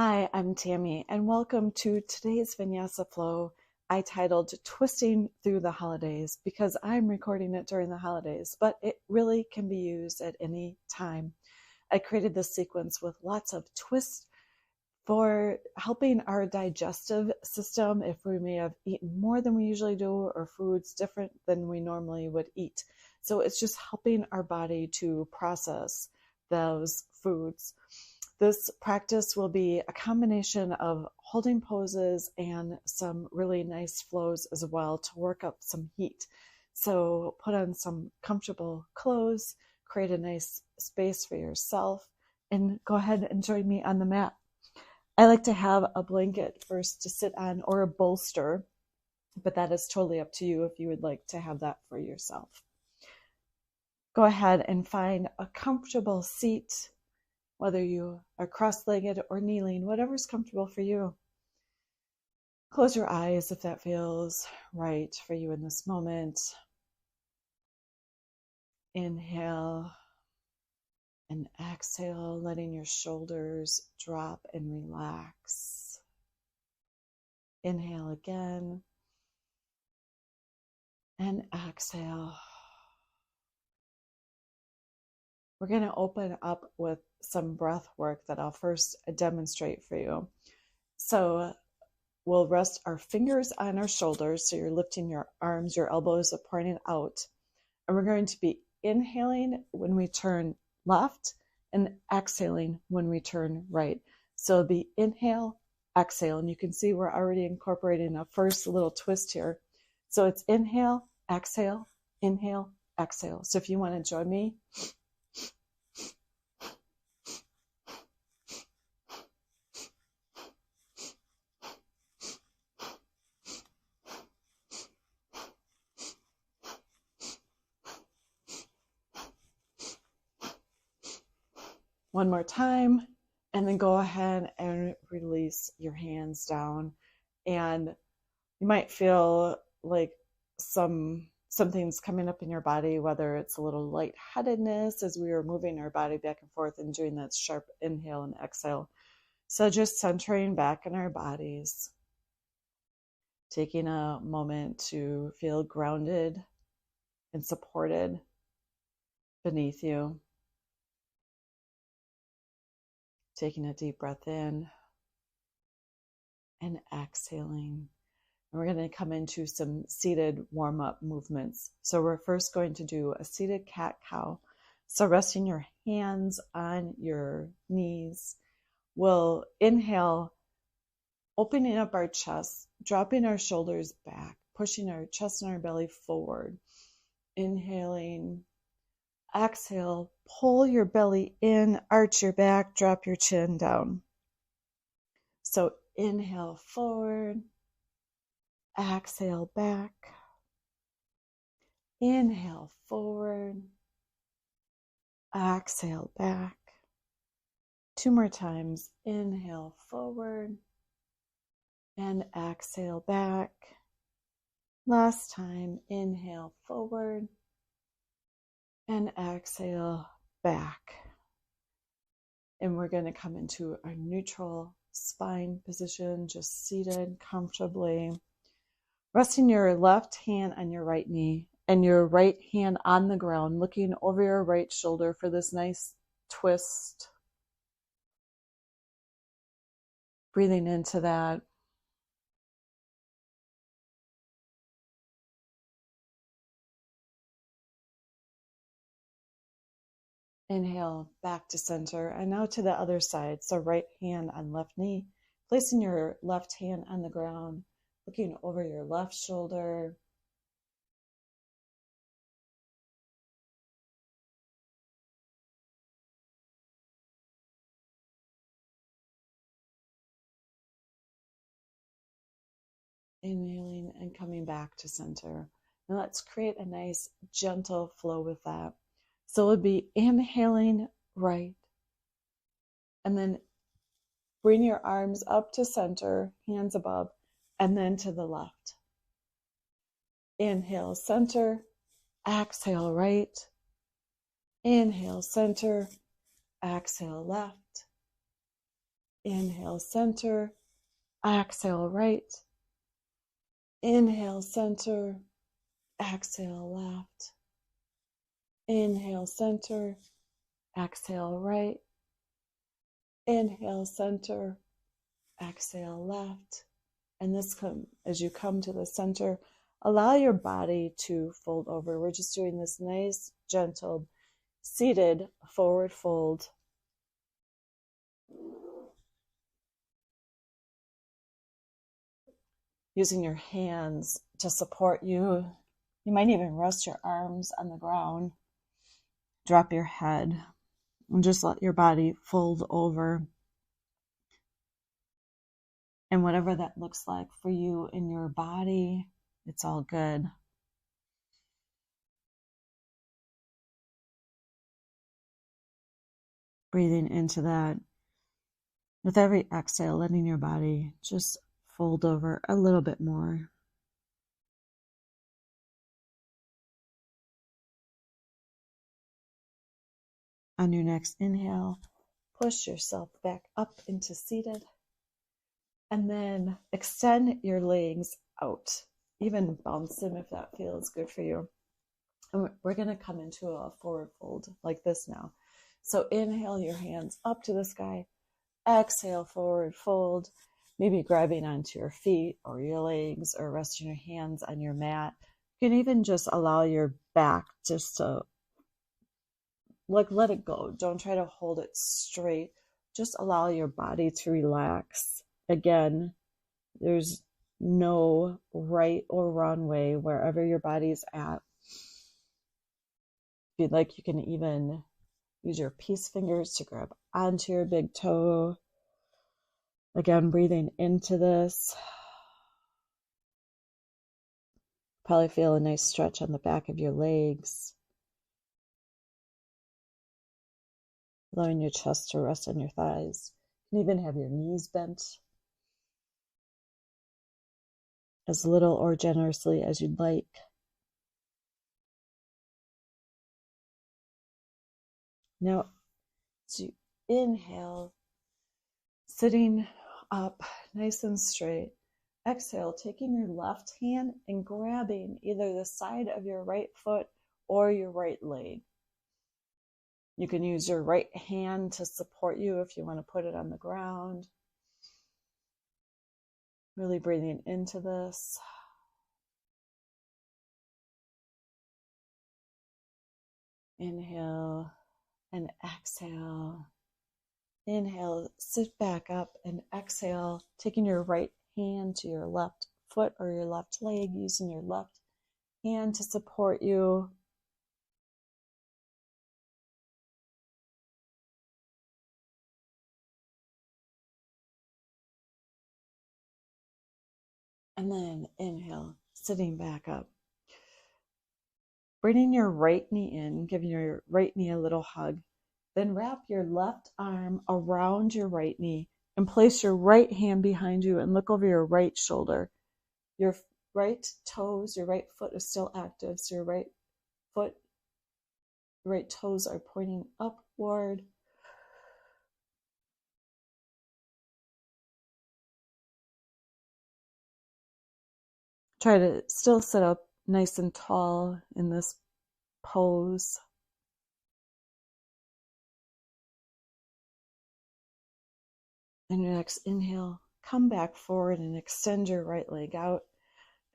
Hi, I'm Tammy, and welcome to today's Vinyasa flow I titled Twisting Through the Holidays because I'm recording it during the holidays, but it really can be used at any time. I created this sequence with lots of twists for helping our digestive system if we may have eaten more than we usually do or foods different than we normally would eat. So it's just helping our body to process those foods. This practice will be a combination of holding poses and some really nice flows as well to work up some heat. So put on some comfortable clothes, create a nice space for yourself, and go ahead and join me on the mat. I like to have a blanket first to sit on or a bolster, but that is totally up to you if you would like to have that for yourself. Go ahead and find a comfortable seat, whether you are cross-legged or kneeling, whatever's comfortable for you. Close your eyes if that feels right for you in this moment. Inhale and exhale, letting your shoulders drop and relax. Inhale again and exhale. We're going to open up with some breath work that I'll first demonstrate for you. So we'll rest our fingers on our shoulders. So you're lifting your arms, your elbows are pointing out. And we're going to be inhaling when we turn left and exhaling when we turn right. So it'll be inhale, exhale. And you can see we're already incorporating a first little twist here. So it's inhale, exhale, inhale, exhale. So if you want to join me, one more time, and then go ahead and release your hands down. And you might feel like something's coming up in your body, whether it's a little lightheadedness as we are moving our body back and forth and doing that sharp inhale and exhale. So just centering back in our bodies, taking a moment to feel grounded and supported beneath you. Taking a deep breath in and exhaling. And we're going to come into some seated warm-up movements. So we're first going to do a seated cat-cow. So resting your hands on your knees. We'll inhale, opening up our chest, dropping our shoulders back, pushing our chest and our belly forward. Inhaling. Exhale, pull your belly in, arch your back, drop your chin down. So inhale forward, exhale back, inhale forward, exhale back. Two more times, inhale forward and exhale back. Last time, inhale forward and exhale back. And we're going to come into our neutral spine position, just seated comfortably. Resting your left hand on your right knee and your right hand on the ground, looking over your right shoulder for this nice twist. Breathing into that. Inhale back to center and now to the other side. So right hand on left knee, placing your left hand on the ground, looking over your left shoulder. Inhaling and coming back to center. Now let's create a nice gentle flow with that. So it would be inhaling right, and then bring your arms up to center, hands above, and then to the left. Inhale, center, exhale, right. Inhale, center, exhale, left. Inhale, center. Exhale, right. Inhale, center. Exhale, left. Inhale, center. Exhale, right. Inhale, center. Exhale, left. And as you come to the center, allow your body to fold over. We're just doing this nice, gentle, seated forward fold. Using your hands to support you. You might even rest your arms on the ground. Drop your head and just let your body fold over. And whatever that looks like for you in your body, it's all good. Breathing into that. With every exhale, letting your body just fold over a little bit more. On your next inhale, push yourself back up into seated. And then extend your legs out. Even bounce them if that feels good for you. And we're going to come into a forward fold like this now. So inhale your hands up to the sky. Exhale, forward fold. Maybe grabbing onto your feet or your legs or resting your hands on your mat. You can even just allow your back just to let it go. Don't try to hold it straight. Just allow your body to relax. Again, there's no right or wrong way wherever your body's at. If you'd like, you can even use your peace fingers to grab onto your big toe. Again, breathing into this. Probably feel a nice stretch on the back of your legs. Allowing your chest to rest on your thighs. You can even have your knees bent as little or generously as you'd like. Now, as you inhale, sitting up nice and straight. Exhale, taking your left hand and grabbing either the side of your right foot or your right leg. You can use your right hand to support you if you want to put it on the ground. Really breathing into this. Inhale and exhale. Inhale, sit back up and exhale, taking your right hand to your left foot or your left leg, using your left hand to support you. And then inhale, sitting back up. Bringing your right knee in, giving your right knee a little hug. Then wrap your left arm around your right knee and place your right hand behind you and look over your right shoulder. Your right toes, your right foot is still active, so your right foot, your right toes are pointing upward. Try to still sit up nice and tall in this pose. And your next inhale, come back forward and extend your right leg out.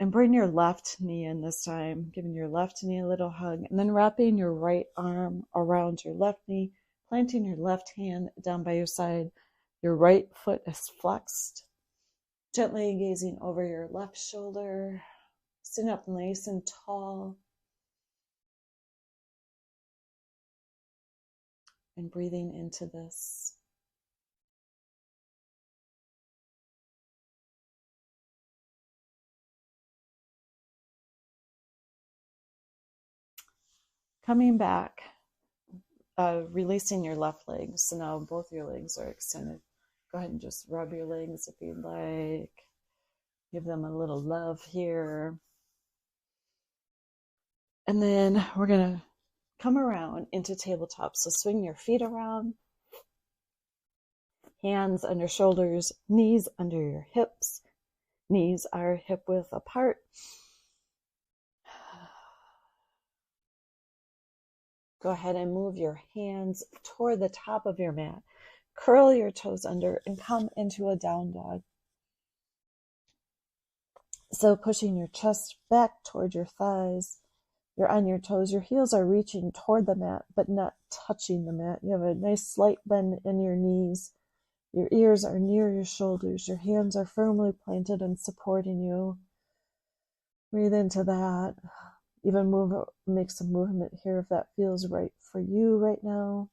And bring your left knee in this time, giving your left knee a little hug. And then wrapping your right arm around your left knee, planting your left hand down by your side. Your right foot is flexed. Gently gazing over your left shoulder. Sitting up nice and tall. And breathing into this. Coming back, releasing your left leg. So now both your legs are extended. Go ahead and just rub your legs if you'd like. Give them a little love here. And then we're going to come around into tabletop. So swing your feet around. Hands under shoulders, knees under your hips. Knees are hip width apart. Go ahead and move your hands toward the top of your mat. Curl your toes under and come into a down dog. So pushing your chest back toward your thighs. You're on your toes. Your heels are reaching toward the mat, but not touching the mat. You have a nice slight bend in your knees. Your ears are near your shoulders. Your hands are firmly planted and supporting you. Breathe into that. Even make some movement here if that feels right for you right now.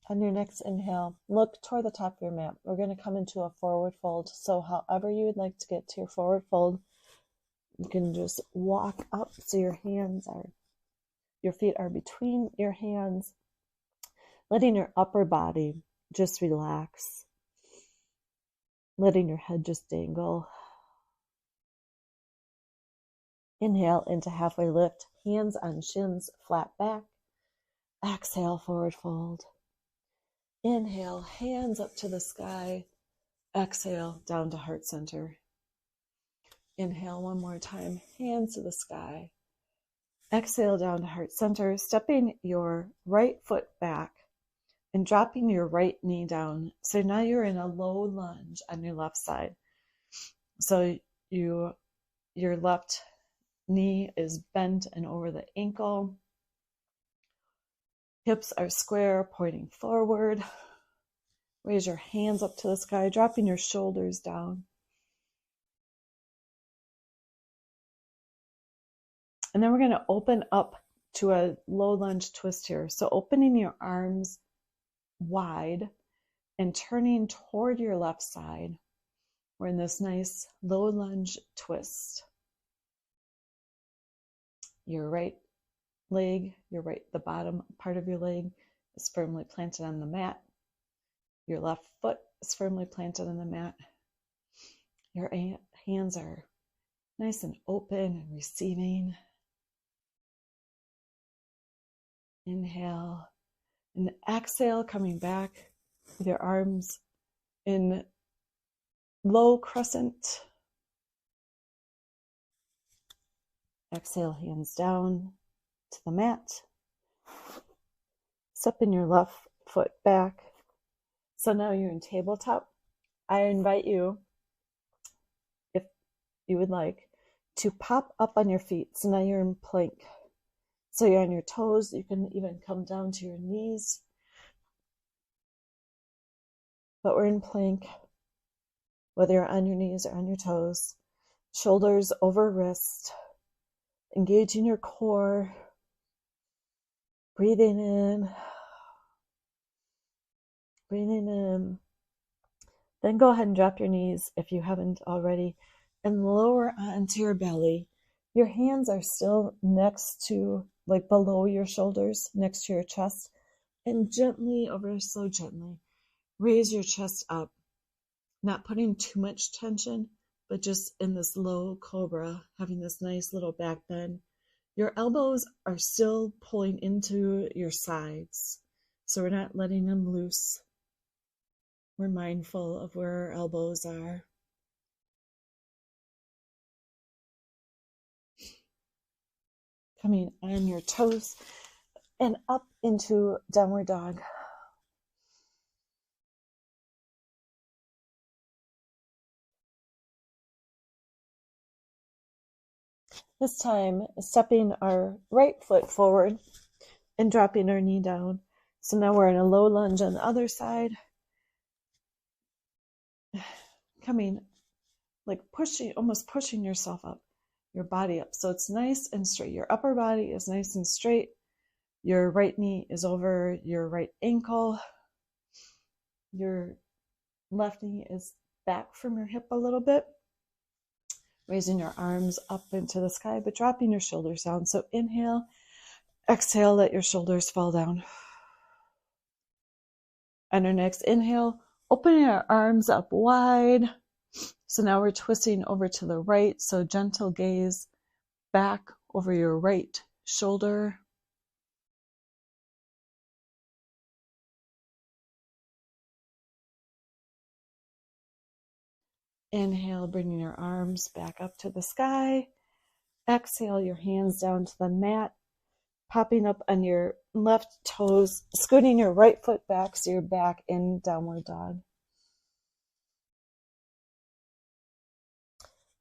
On your next inhale, look toward the top of your mat. We're going to come into a forward fold. So however you would like to get to your forward fold, you can just walk up so your feet are between your hands, letting your upper body just relax, letting your head just dangle. Inhale into halfway lift, hands on shins, flat back. Exhale, forward fold. Inhale, hands up to the sky. Exhale, down to heart center. Inhale one more time, hands to the sky. Exhale, down to heart center, stepping your right foot back and dropping your right knee down. So now you're in a low lunge on your left side. So your left knee is bent and over the ankle. Hips are square, pointing forward. Raise your hands up to the sky, dropping your shoulders down. And then we're going to open up to a low lunge twist here. So opening your arms wide and turning toward your left side. We're in this nice low lunge twist. Your right leg, the bottom part of your leg is firmly planted on the mat. Your left foot is firmly planted on the mat. Your hands are nice and open and receiving. Inhale and exhale, coming back with your arms in low crescent. Exhale, hands down to the mat. Stepping your left foot back. So now you're in tabletop. I invite you, if you would like, to pop up on your feet. So now you're in plank. So you're on your toes. You can even come down to your knees. But we're in plank, whether you're on your knees or on your toes. Shoulders over wrist. Engaging your core. Breathing in. Breathing in. Then go ahead and drop your knees if you haven't already and lower onto your belly. Your hands are still next to, like below your shoulders, next to your chest. And gently, so gently, raise your chest up. Not putting too much tension, but just in this low cobra, having this nice little back bend. Your elbows are still pulling into your sides. So we're not letting them loose. We're mindful of where our elbows are. Coming on your toes and up into downward dog. This time, stepping our right foot forward and dropping our knee down. So now we're in a low lunge on the other side. Coming, like almost pushing yourself up, your body up. So it's nice and straight. Your upper body is nice and straight. Your right knee is over your right ankle. Your left knee is back from your hip a little bit. Raising your arms up into the sky, but dropping your shoulders down. So inhale, exhale, let your shoulders fall down. On our next inhale, opening our arms up wide. So now we're twisting over to the right. So gentle gaze back over your right shoulder. Inhale, bringing your arms back up to the sky. Exhale, your hands down to the mat, popping up on your left toes, scooting your right foot back so you're back in downward dog.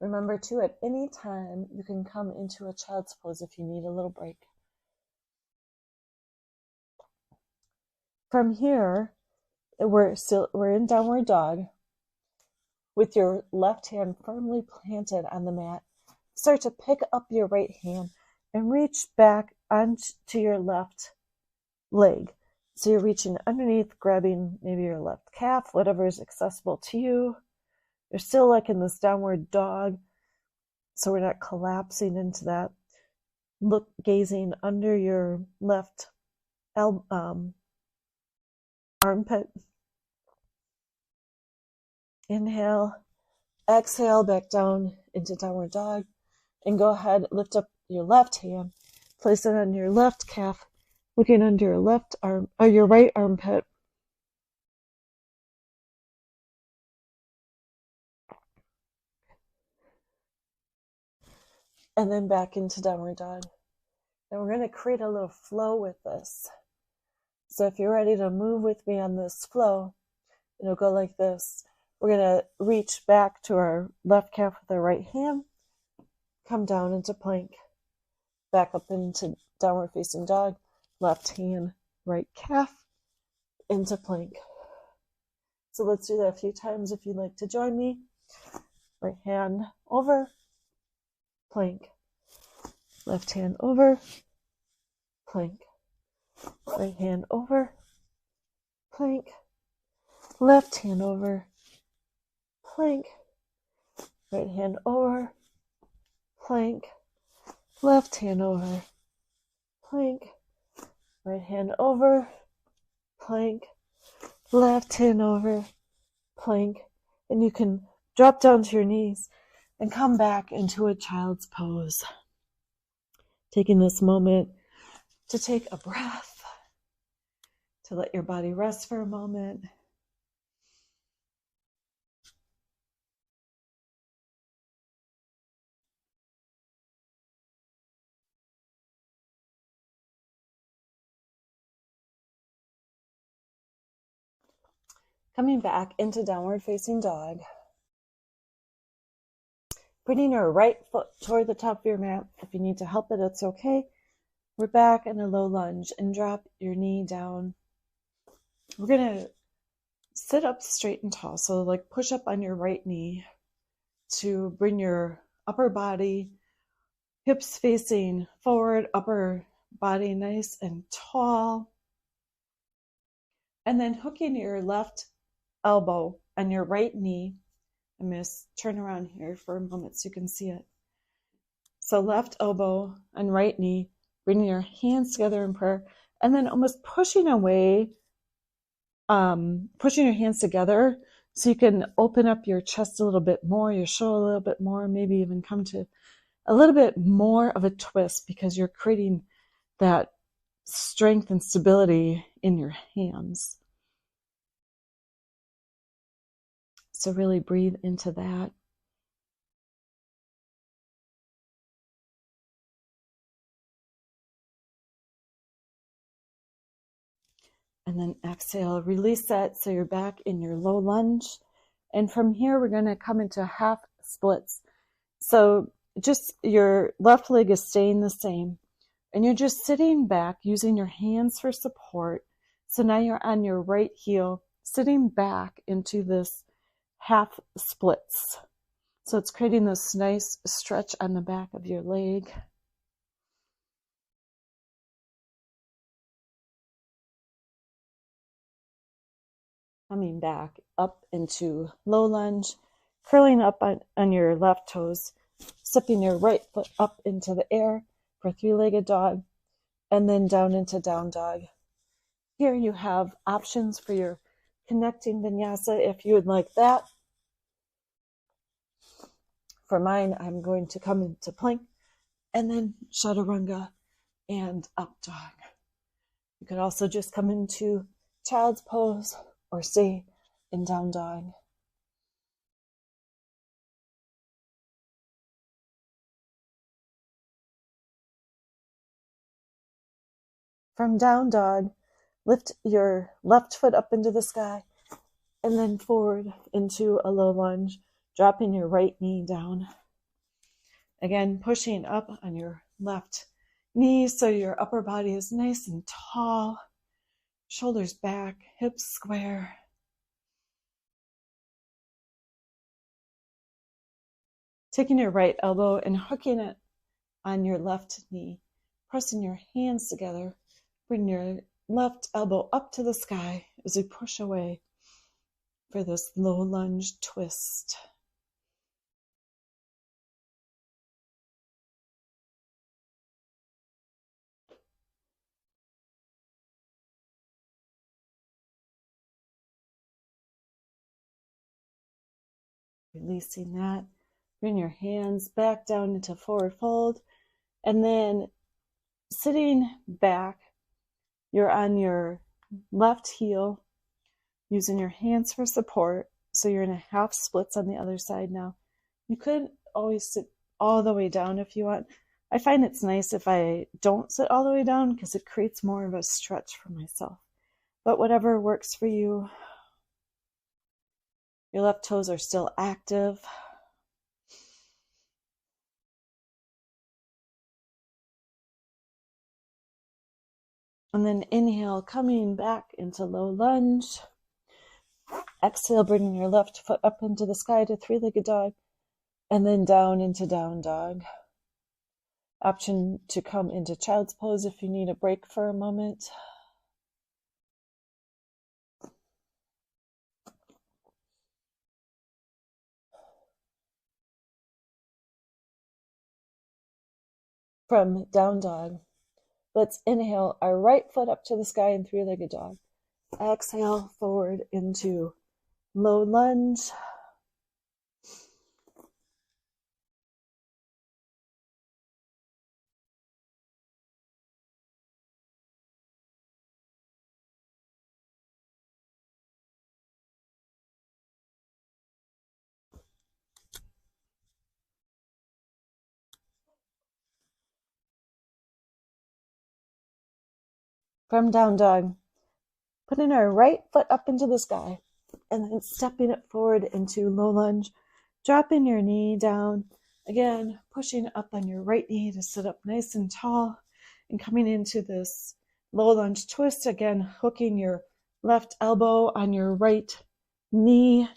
Remember too, at any time you can come into a child's pose if you need a little break. From here, we're in downward dog. With your left hand firmly planted on the mat, start to pick up your right hand and reach back onto your left leg. So you're reaching underneath, grabbing maybe your left calf, whatever is accessible to you. You're still like in this downward dog, so we're not collapsing into that. Look, gazing under your left armpit. Inhale, exhale back down into downward dog, and go ahead, lift up your left hand, place it on your left calf, looking under your left arm or your right armpit. And then back into downward dog. And we're going to create a little flow with this. So if you're ready to move with me on this flow, it'll go like this. We're going to reach back to our left calf with our right hand, come down into plank, back up into downward facing dog, left hand, right calf, into plank. So let's do that a few times if you'd like to join me. Right hand over, plank. Left hand over, plank. Right hand over, plank. Left hand over, plank. Right hand over, plank. Left hand over, plank. Right hand over, plank. Left hand over, plank. And you can drop down to your knees and come back into a child's pose. Taking this moment to take a breath, to let your body rest for a moment. Coming back into downward facing dog. Bringing your right foot toward the top of your mat. If you need to help it, it's okay. We're back in a low lunge and drop your knee down. We're going to sit up straight and tall. So like push up on your right knee to bring your upper body, hips facing forward, upper body nice and tall. And then hooking your left elbow on your right knee. I'm going to turn around here for a moment so you can see it. So left elbow and right knee, bringing your hands together in prayer, and then almost pushing away, pushing your hands together so you can open up your chest a little bit more, your shoulder a little bit more, maybe even come to a little bit more of a twist because you're creating that strength and stability in your hands. So really breathe into that. And then exhale, release that so you're back in your low lunge. And from here, we're going to come into half splits. So just your left leg is staying the same. And you're just sitting back using your hands for support. So now you're on your right heel, sitting back into this half splits. So it's creating this nice stretch on the back of your leg. Coming back up into low lunge, curling up on your left toes, stepping your right foot up into the air for three-legged dog, and then down into down dog. Here you have options for your connecting vinyasa if you would like that. For mine, I'm going to come into plank and then chaturanga and up dog. You could also just come into child's pose or stay in down dog. From down dog, lift your left foot up into the sky and then forward into a low lunge, dropping your right knee down. Again, pushing up on your left knee so your upper body is nice and tall, shoulders back, hips square. Taking your right elbow and hooking it on your left knee, pressing your hands together, bring your left elbow up to the sky as you push away for this low lunge twist. Releasing that. Bring your hands back down into forward fold. And then sitting back, you're on your left heel, using your hands for support. So you're in a half splits on the other side now. You could always sit all the way down if you want. I find it's nice if I don't sit all the way down because it creates more of a stretch for myself. But whatever works for you. Your left toes are still active. And then inhale, coming back into low lunge. Exhale, bringing your left foot up into the sky to three-legged dog. And then down into down dog. Option to come into child's pose if you need a break for a moment. From down dog, let's inhale our right foot up to the sky in three-legged dog. Exhale forward into low lunge. From down dog, putting our right foot up into the sky and then stepping it forward into low lunge, dropping your knee down, again, pushing up on your right knee to sit up nice and tall and coming into this low lunge twist, again, hooking your left elbow on your right knee,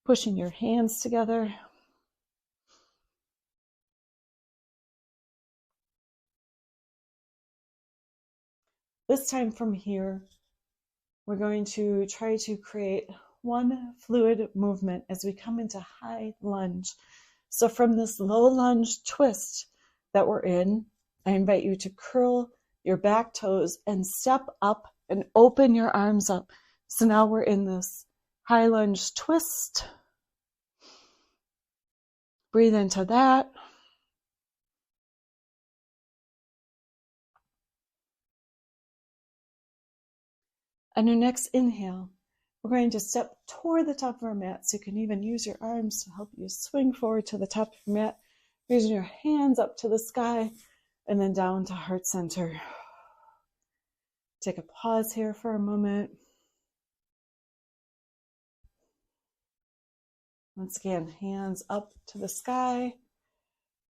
pushing your hands together. This time from here, we're going to try to create one fluid movement as we come into high lunge. So from this low lunge twist that we're in, I invite you to curl your back toes and step up and open your arms up. So now we're in this high lunge twist. Breathe into that. On your next inhale, we're going to step toward the top of our mat. So you can even use your arms to help you swing forward to the top of your mat, raising your hands up to the sky and then down to heart center. Take a pause here for a moment. Once again, hands up to the sky.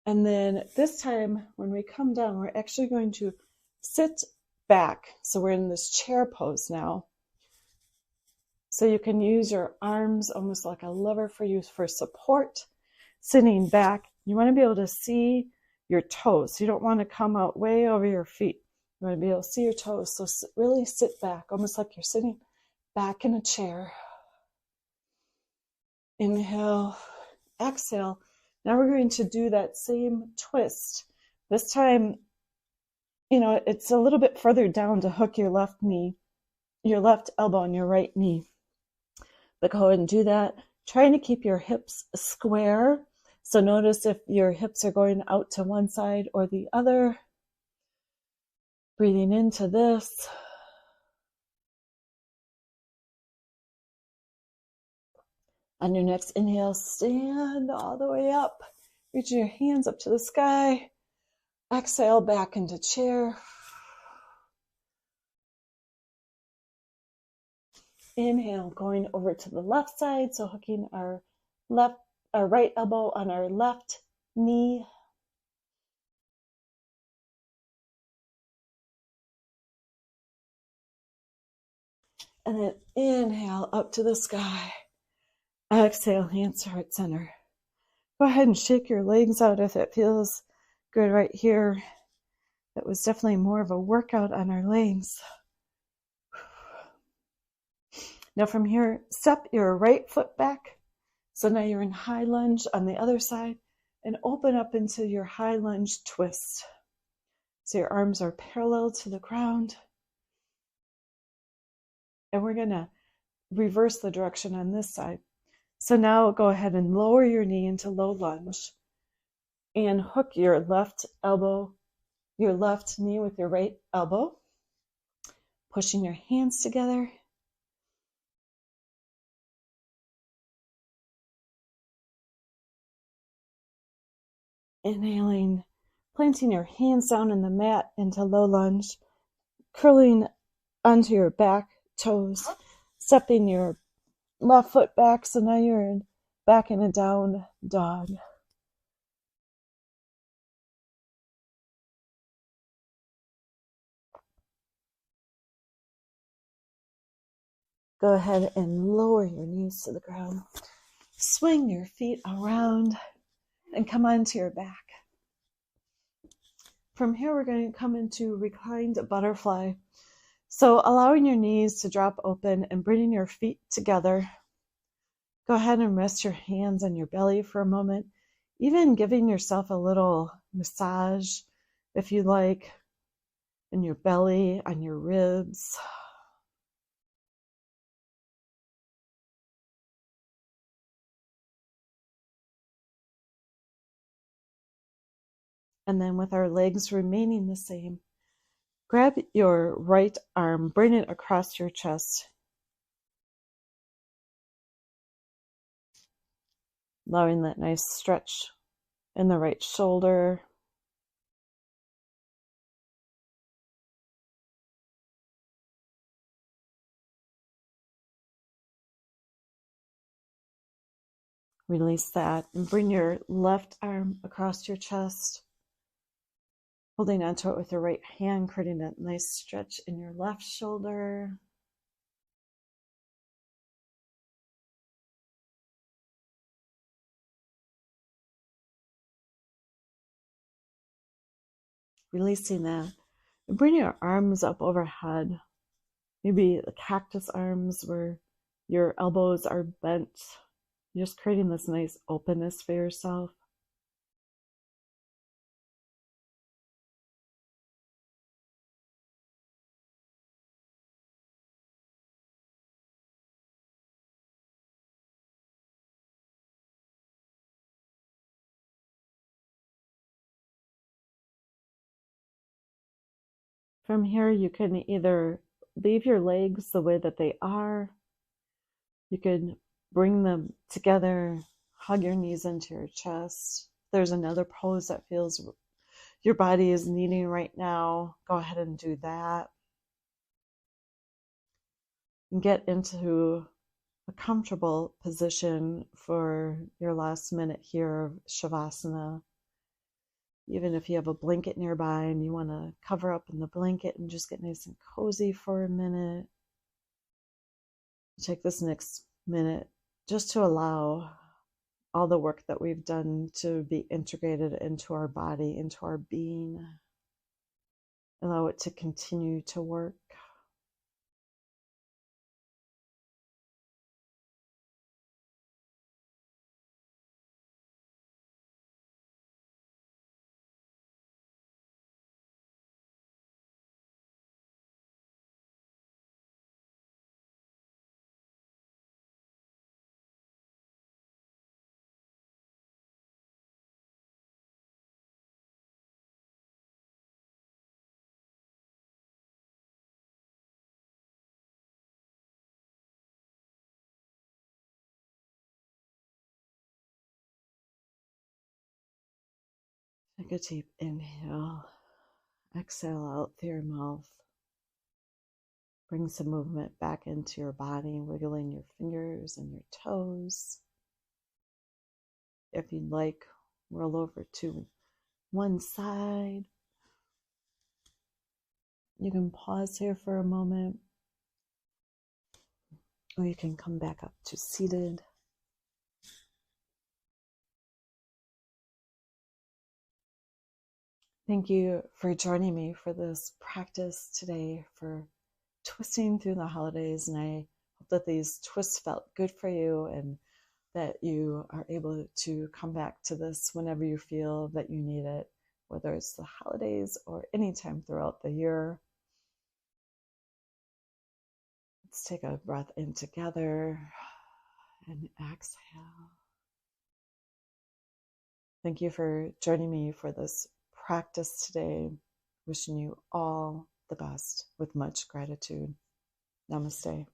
And then this time, when we come down, we're actually going to sit back. So we're in this chair pose now. So you can use your arms almost like a lever for you for support. Sitting back, you want to be able to see your toes. You don't want to come out way over your feet. You want to be able to see your toes. So really sit back, almost like you're sitting back in a chair. Inhale, exhale. Now we're going to do that same twist. This time, it's a little bit further down to hook your left knee, your left elbow on your right knee. But go ahead and do that. Trying to keep your hips square. So notice if your hips are going out to one side or the other. Breathing into this. On your next inhale, stand all the way up. Reaching your hands up to the sky. Exhale back into chair. Inhale, going over to the left side, so hooking our right elbow on our left knee. And then inhale up to the sky. Exhale, hands to heart center. Go ahead and shake your legs out if it feels good right here. That was definitely more of a workout on our legs. Now from here, step your right foot back. So now you're in high lunge on the other side and open up into your high lunge twist. So your arms are parallel to the ground. And we're going to reverse the direction on this side. So now go ahead and lower your knee into low lunge and hook your left knee with your right elbow, pushing your hands together. Inhaling, planting your hands down in the mat into low lunge, curling onto your back toes, stepping your left foot back, so now you're back in a down dog. Go ahead and lower your knees to the ground. Swing your feet around and come onto your back. From here, we're going to come into reclined butterfly. So allowing your knees to drop open and bringing your feet together. Go ahead and rest your hands on your belly for a moment, even giving yourself a little massage, if you like, in your belly, on your ribs. And then with our legs remaining the same, grab your right arm, bring it across your chest, allowing that nice stretch in the right shoulder. Release that and bring your left arm across your chest, holding onto it with your right hand, creating that nice stretch in your left shoulder. Releasing that and bring your arms up overhead. Maybe the cactus arms where your elbows are bent. Just creating this nice openness for yourself. From here, you can either leave your legs the way that they are. You can bring them together, hug your knees into your chest. If there's another pose that feels your body is needing right now, go ahead and do that. And get into a comfortable position for your last minute here of Shavasana. Even if you have a blanket nearby and you want to cover up in the blanket and just get nice and cozy for a minute, take this next minute just to allow all the work that we've done to be integrated into our body, into our being. Allow it to continue to work. Take a deep inhale. Exhale out through your mouth. Bring some movement back into your body, wiggling your fingers and your toes. If you'd like, roll over to one side. You can pause here for a moment, or you can come back up to seated. Thank you for joining me for this practice today for twisting through the holidays. And I hope that these twists felt good for you and that you are able to come back to this whenever you feel that you need it, whether it's the holidays or any time throughout the year. Let's take a breath in together and exhale. Thank you for joining me for this practice today. Wishing you all the best with much gratitude. Namaste.